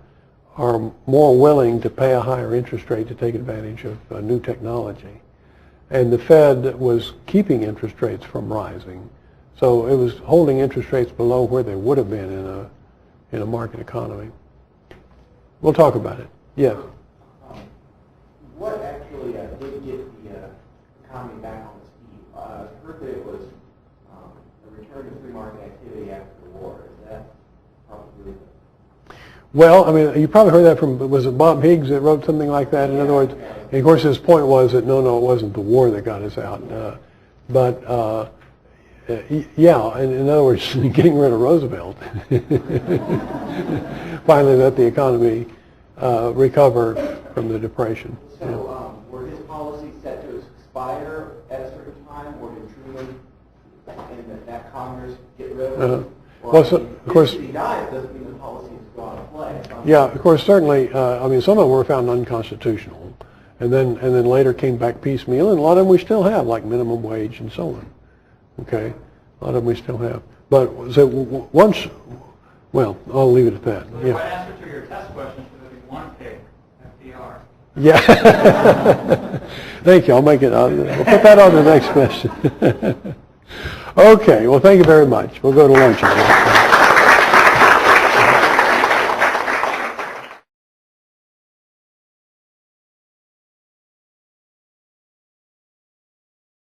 are more willing to pay a higher interest rate to take advantage of new technology. And the Fed was keeping interest rates from rising. So it was holding interest rates below where they would have been in a market economy. We'll talk about it. Yes. What actually did get the economy back on its feet? I heard that it was a return to free market activity after the war. Is that probably Well, I mean, you probably heard that from, was it Bob Higgs that wrote something like that? In other words, and of course his point was that no, it wasn't the war that got us out. Yeah, in other words, getting rid of Roosevelt finally let the economy recover from the Depression. So were his policies set to expire at a certain time, or did Truman and that Congress get rid of them? Well, so, of course, if he died, it doesn't mean the policies go out of play. yeah, of course, certainly. I mean, some of them were found unconstitutional, and then later came back piecemeal, and a lot of them we still have, like minimum wage and so on. Okay, a lot of them we still have. But so once, well, I'll leave it at that. So the Yeah. right answer to your test question should be one pig, FDR. Yeah. Thank you. I'll make it. We'll put that on the next question. Okay, well, thank you very much. We'll go to lunch.